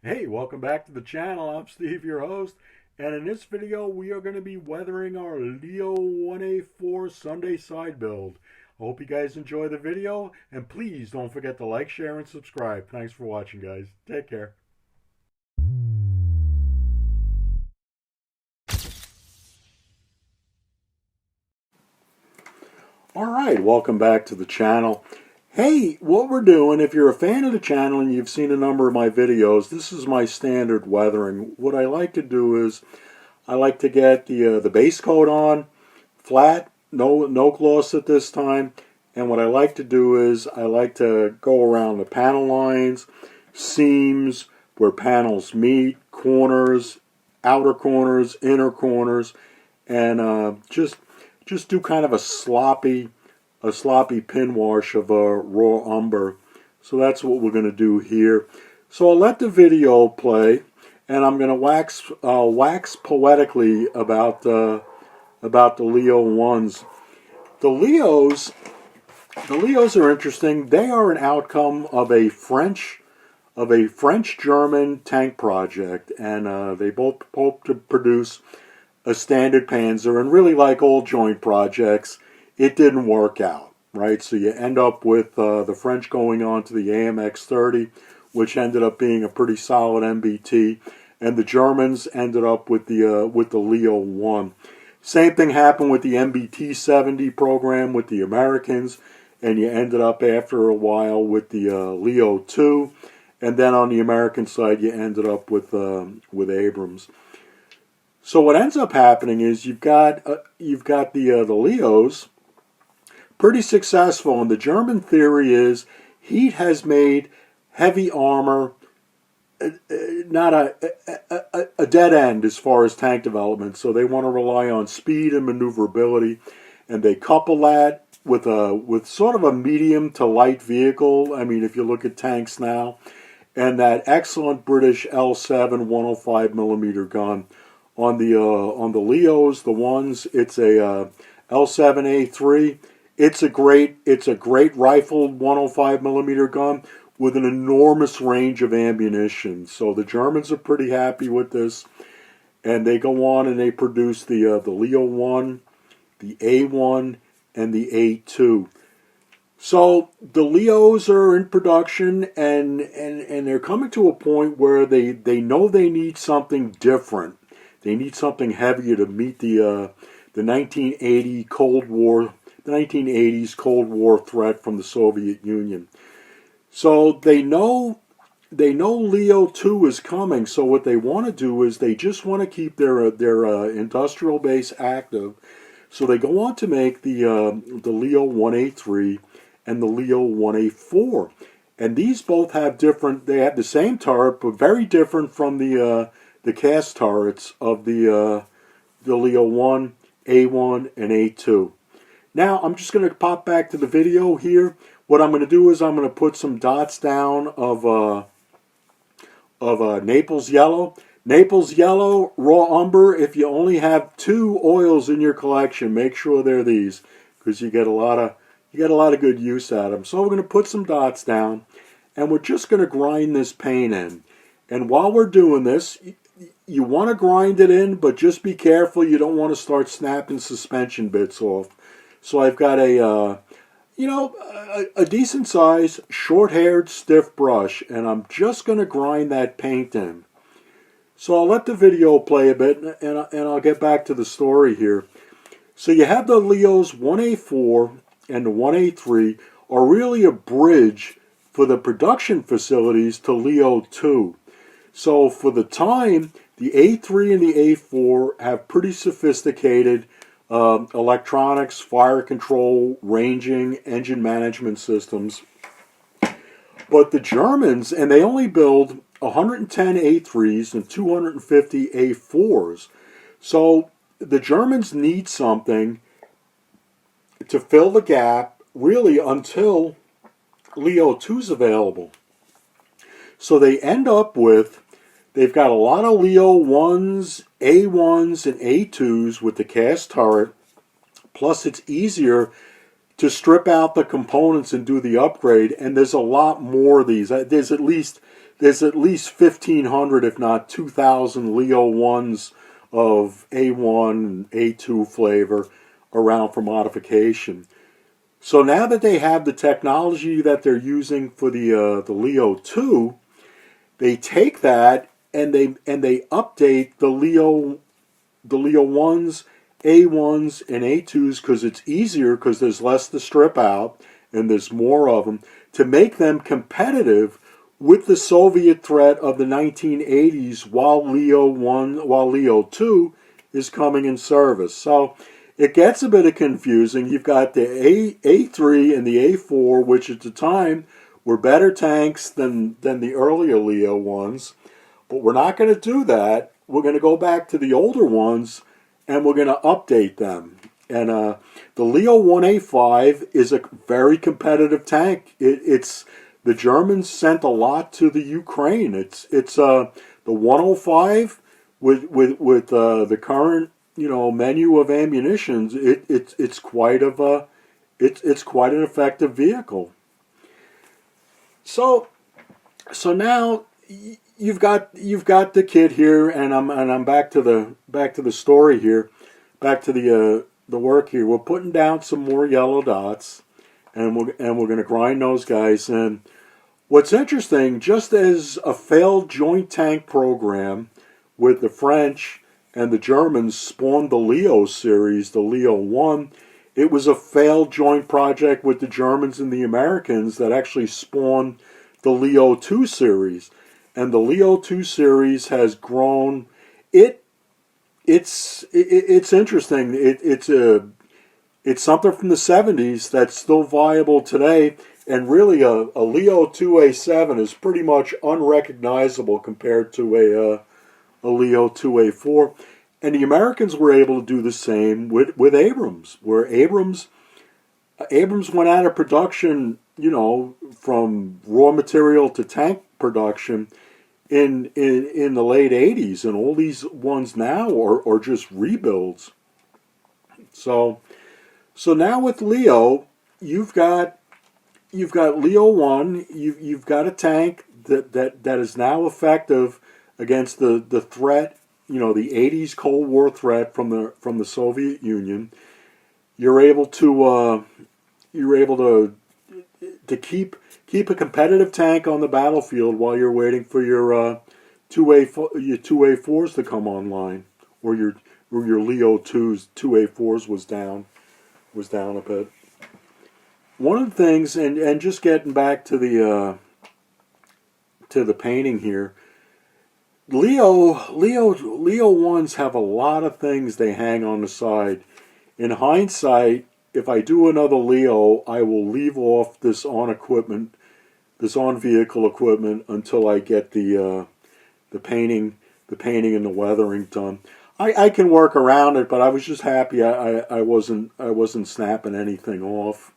Hey, welcome back to the channel. I'm Steve, your host, and in this video we are going to be weathering our Leo 1A4 Sunday side build. I hope you guys enjoy the video, and please don't forget to like, share, and subscribe. Thanks for watching, guys. Take care. Alright, welcome back to the channel. Hey, what we're doing, if you're a fan of the channel and you've seen a number of my videos, this is my standard weathering. What I like to do is I like to get the base coat on, flat, no gloss at this time. And what I like to do is I like to go around the panel lines, seams, where panels meet, corners, outer corners, inner corners, and just do kind of a sloppy pin wash of a raw umber. So that's what we're going to do here. So I'll let the video play, and I'm going to wax poetically about the Leo ones. The Leos are interesting. They are an outcome of a French-German tank project, and they both hope to produce a standard Panzer. And really, like all joint projects, it didn't work out, right? So you end up with the French going on to the AMX-30, which ended up being a pretty solid MBT, and the Germans ended up with the Leo 1. Same thing happened with the MBT-70 program with the Americans, and you ended up after a while with the Leo 2, and then on the American side you ended up with Abrams. So what ends up happening is you've got the Leos pretty successful, and the German theory is heat has made heavy armor not a dead end as far as tank development. So they want to rely on speed and maneuverability, and they couple that with sort of a medium to light vehicle. I mean, if you look at tanks now, and that excellent British L7 105 millimeter gun. On the Leos, the ones, it's a L7A3. It's a great rifled 105 millimeter gun with an enormous range of ammunition. So the Germans are pretty happy with this, and they go on and they produce the Leo 1, the A1, and the A2. So the Leos are in production, and they're coming to a point where they know they need something different. They need something heavier to meet the 1980 Cold War, the 1980s Cold War threat from the Soviet Union. So they know Leo 2 is coming. So what they want to do is they just want to keep their industrial base active. So they go on to make the Leo 1A3 and the Leo 1A4, and these both have different. They have the same turret, but very different from the cast turrets of the Leo 1, A1, and A2. Now I'm just going to pop back to the video here. What I'm going to do is I'm going to put some dots down of Naples yellow. Naples yellow, raw umber. If you only have 2 oils in your collection, make sure they're these, because you get a lot of good use out of them. So we're going to put some dots down, and we're just going to grind this paint in. And while we're doing this, you want to grind it in, but just be careful. You don't want to start snapping suspension bits off. So I've got a decent size, short-haired, stiff brush, and I'm just going to grind that paint in. So I'll let the video play a bit, and I'll get back to the story here. So you have the Leos 1A4 and the 1A3 are really a bridge for the production facilities to Leo 2. So for the time, the A3 and the A4 have pretty sophisticated electronics, fire control, ranging, engine management systems. But the Germans, and they only build 110 A3s and 250 A4s. So the Germans need something to fill the gap, really, until Leo 2's available. So they end up with, they've got a lot of Leo 1s, A1s, and A2s with the cast turret. Plus it's easier to strip out the components and do the upgrade. And there's a lot more of these. There's at least there's at least 1,500, if not 2,000 Leo 1s of A1 and A2 flavor around for modification. So now that they have the technology that they're using for the Leo 2, they take that and they update the Leo 1s, A1s, and A2s because it's easier because there's less to strip out and there's more of them to make them competitive with the Soviet threat of the 1980s while Leo 2 is coming in service. So it gets a bit confusing. You've got the A3 and the A4, which at the time were better tanks than the earlier Leo ones. But we're not going to do that. We're going to go back to the older ones and we're going to update them. And the Leo 1A5 is a very competitive tank. It's the Germans sent a lot to the Ukraine. It's the 105 with the current menu of ammunitions. It's quite an effective vehicle. So now you've got the kit here, and I'm back to the story here, back to the work here. We're putting down some more yellow dots, and we're going to grind those guys in. What's interesting, just as a failed joint tank program with the French and the Germans spawned the Leo series, the Leo 1, it was a failed joint project with the Germans and the Americans that actually spawned the Leo 2 series. And the Leo 2 series has grown. It's interesting. It's something from the 70s that's still viable today. And really, a Leo 2A7 is pretty much unrecognizable compared to a Leo 2A4. And the Americans were able to do the same with Abrams, where Abrams went out of production, from raw material to tank production in the late 80s. And all these ones now are just rebuilds. So now with Leo, you've got Leo 1, you've got a tank that is now effective against the threat, the 80s Cold War threat from the Soviet Union. You're able to keep a competitive tank on the battlefield while you're waiting for your 2A4s to come online, or your Leo 2A4s was down a bit. One of the things, and just getting back to the painting here, Leo 1s have a lot of things they hang on the side. In hindsight, if I do another Leo, I will leave off this on vehicle equipment until I get the painting and the weathering done. I can work around it, but I was just happy I wasn't snapping anything off.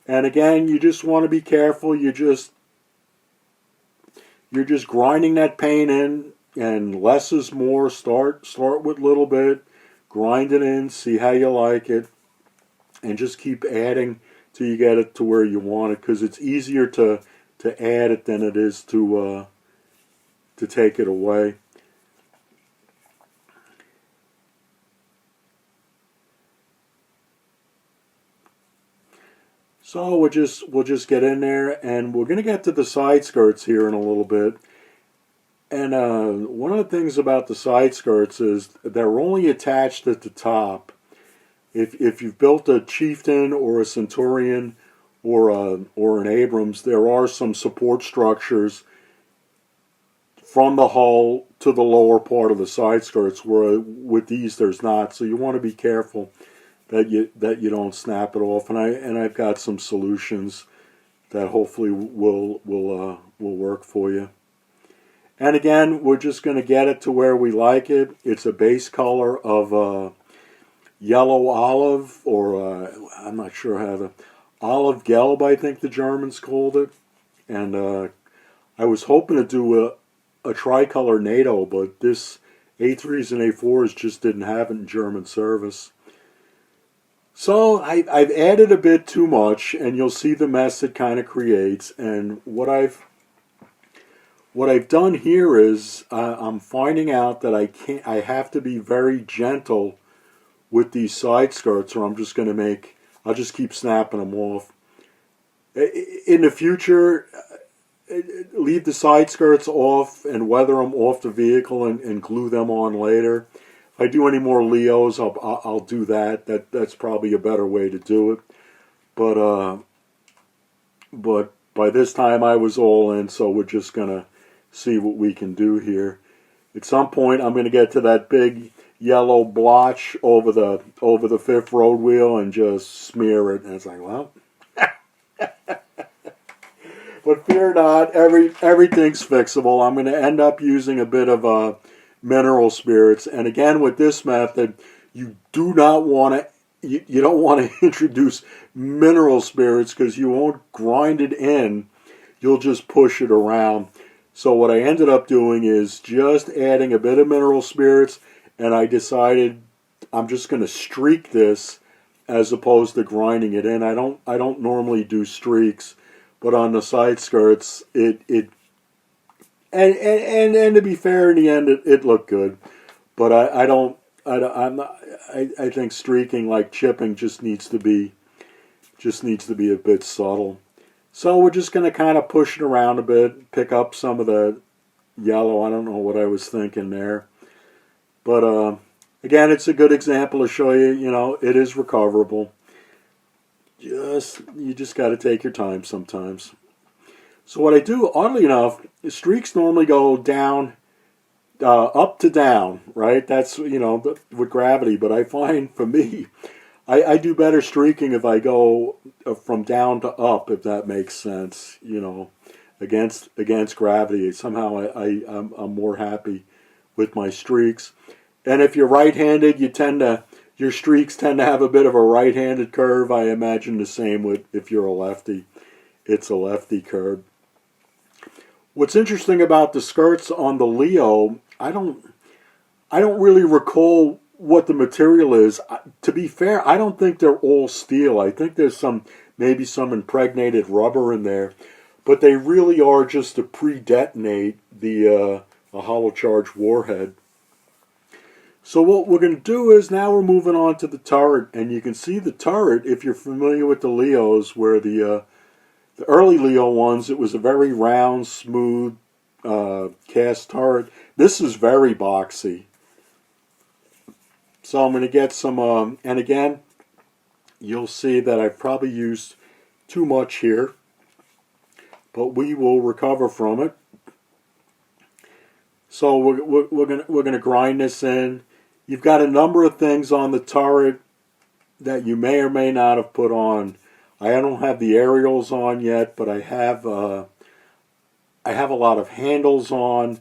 And again, you just want to be careful. You're just grinding that paint in, and less is more. Start with a little bit, grind it in, see how you like it, and just keep adding till you get it to where you want it. Because it's easier to add it than it is to take it away. So we'll just get in there, and we're going to get to the side skirts here in a little bit. And one of the things about the side skirts is they're only attached at the top. If you've built a Chieftain or a Centurion or an Abrams, there are some support structures from the hull to the lower part of the side skirts, where with these there's not. So you want to be careful that you don't snap it off, and I've got some solutions that hopefully will work for you. And again, we're just going to get it to where we like it. It's a base color of yellow olive, or I'm not sure how the olive gelb, I think the Germans called it. And I was hoping to do a tricolor NATO, but this A3s and A4s just didn't have it in German service. So I've added a bit too much, and you'll see the mess it kind of creates. And what I've what I've done here is I'm finding out that I have to be very gentle with these side skirts, or I'm just going to I'll just keep snapping them off. In the future, leave the side skirts off and weather them off the vehicle and glue them on later. If I do any more Leos, I'll do that. That's probably a better way to do it. But by this time I was all in, so we're just gonna see what we can do here. At some point, I'm gonna get to that big yellow blotch over the fifth road wheel and just smear it. And it's like, well, but fear not, everything's fixable. I'm gonna end up using a bit of mineral spirits, and again with this method, you do not want to. You don't want to introduce mineral spirits because you won't grind it in. You'll just push it around. So what I ended up doing is just adding a bit of mineral spirits, and I decided I'm just going to streak this as opposed to grinding it in. I don't normally do streaks, but on the side skirts and to be fair, in the end it looked good. But I think streaking, like chipping, just needs to be a bit subtle. So we're just going to kind of push it around a bit, pick up some of the yellow. I don't know what I was thinking there. But again, it's a good example to show you, it is recoverable. You just got to take your time sometimes. So what I do, oddly enough, streaks normally go down, up to down, right? That's, with gravity. But I find, for me, I do better streaking if I go from down to up, if that makes sense, against gravity. Somehow I'm more happy with my streaks. And if you're right-handed, your streaks tend to have a bit of a right-handed curve. I imagine the same with if you're a lefty. It's a lefty curve. What's interesting about the skirts on the Leo, I don't really recall what the material is. To be fair, I don't think they're all steel. I think there's maybe some impregnated rubber in there, but they really are just to pre-detonate a hollow charge warhead. So what we're going to do is now we're moving on to the turret, and you can see the turret, if you're familiar with the Leos, where the early Leo ones, it was a very round, smooth cast turret. This is very boxy. So I'm going to get some, and again, you'll see that I've probably used too much here, but we will recover from it. So we're gonna grind this in. You've got a number of things on the turret that you may or may not have put on. I don't have the aerials on yet, but I have a lot of handles on.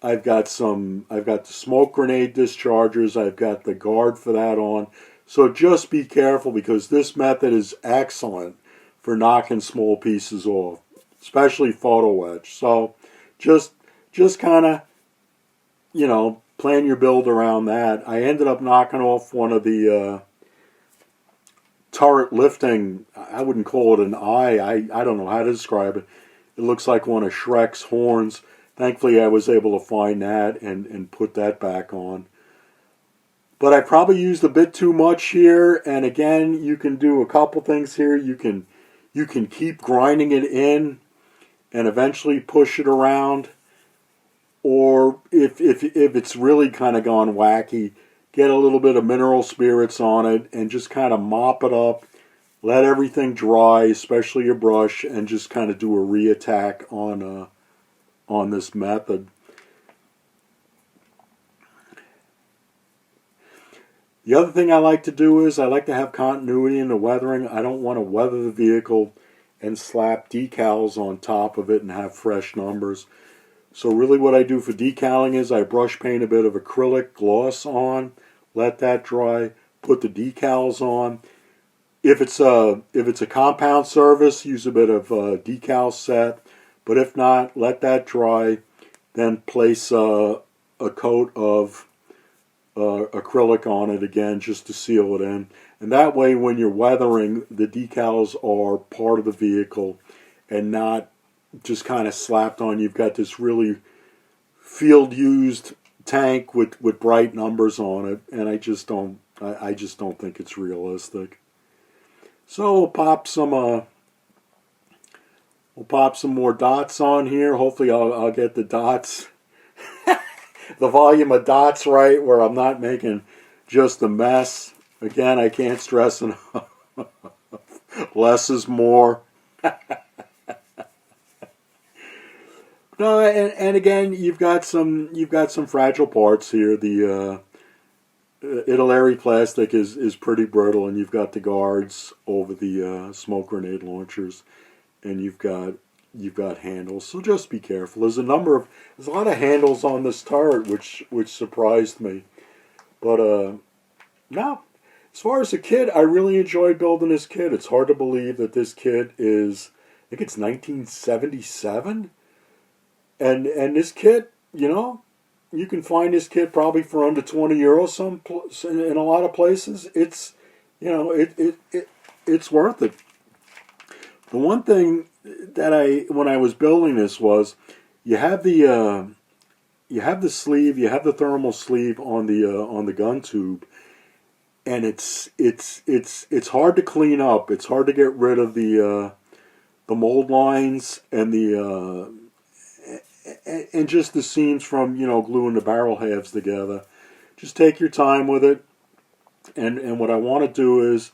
I've got the smoke grenade dischargers. I've got the guard for that on. So just be careful, because this method is excellent for knocking small pieces off, especially photo wedge. So just kind of, plan your build around that. I ended up knocking off one of the turret lifting. I wouldn't call it an eye. I don't know how to describe it. It looks like one of Shrek's horns. Thankfully, I was able to find that and put that back on. But I probably used a bit too much here. And again, you can do a couple things here. You can keep grinding it in and eventually push it around. Or if it's really kind of gone wacky, get a little bit of mineral spirits on it and just kind of mop it up. Let everything dry, especially your brush, and just kind of do a re-attack on this method. The other thing I like to do is I like to have continuity in the weathering. I don't want to weather the vehicle and slap decals on top of it and have fresh numbers. So really what I do for decaling is I brush paint a bit of acrylic gloss on, let that dry, put the decals on. If it's a compound service, use a bit of decal set. But if not, let that dry, then place a coat of acrylic on it again just to seal it in. And that way when you're weathering, the decals are part of the vehicle and not just kind of slapped on. You've got this really field-used tank with bright numbers on it, and I just don't think it's realistic. So we'll pop some more dots on here. Hopefully I'll get the dots, the volume of dots right, where I'm not making just a mess. Again, I can't stress enough. Less is more. No, and again, you've got some fragile parts here. The Italeri plastic is pretty brittle, and you've got the guards over the smoke grenade launchers, and you've got handles. So just be careful. There's a lot of handles on this turret, which surprised me. But no, as far as the kit, I really enjoyed building this kit. It's hard to believe that this kit is, I think it's 1977. And this kit, you can find this kit probably for under 20 euros in a lot of places. It's, it's worth it. The one thing that when I was building this was, you have the sleeve, you have the thermal sleeve on the gun tube, and it's hard to clean up. It's hard to get rid of the mold lines and and just the seams from gluing the barrel halves together. Just take your time with it. And what I want to do is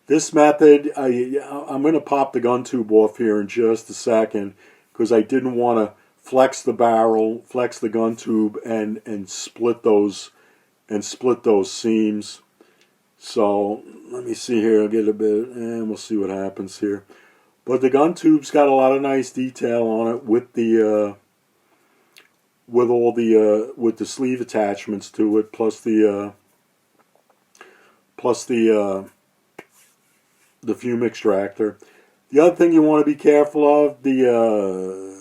this method. I'm going to pop the gun tube off here in just a second, because I didn't want to flex the barrel, flex the gun tube, and split those seams. So let me see here. I'll get a bit, and we'll see what happens here. But the gun tube's got a lot of nice detail on it with the with the sleeve attachments to it, plus the fume extractor. The other thing you want to be careful of, the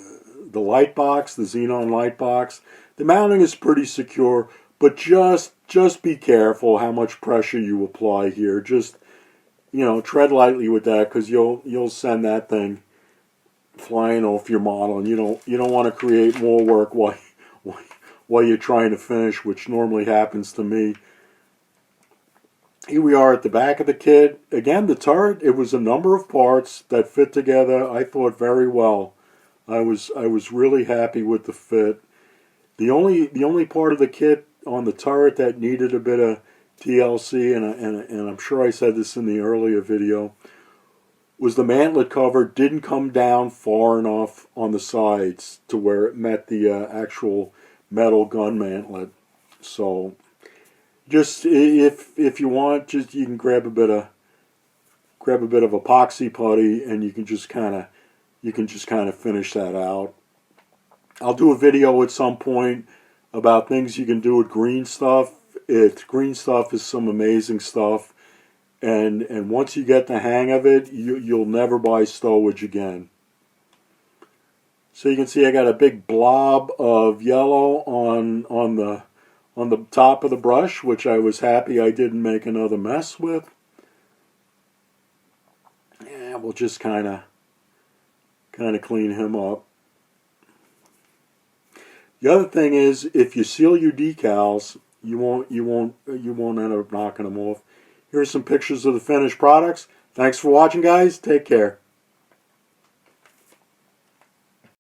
light box, the xenon light box. The mounting is pretty secure, but just be careful how much pressure you apply here. Just tread lightly with that, because you'll send that thing flying off your model, and you don't want to create more work while you're trying to finish, which normally happens to me. Here we are at the back of the kit. Again, the turret, it was a number of parts that fit together, I thought, very well. I was really happy with the fit. The only part of the kit on the turret that needed a bit of TLC, and I'm sure I said this in the earlier video, was the mantlet cover didn't come down far enough on the sides to where it met the actual metal gun mantlet. So just if you want, you can grab a bit of epoxy putty, and you can just kind of finish that out. I'll do a video at some point about things you can do with green stuff. Green stuff is some amazing stuff, and once you get the hang of it, you'll never buy stowage again. So you can see I got a big blob of yellow on the top of the brush, which I was happy I didn't make another mess with. And we'll just kind of clean him up. The other thing is, if you seal your decals, you won't end up knocking them off. Here's some pictures of the finished products. Thanks for watching, guys. Take care.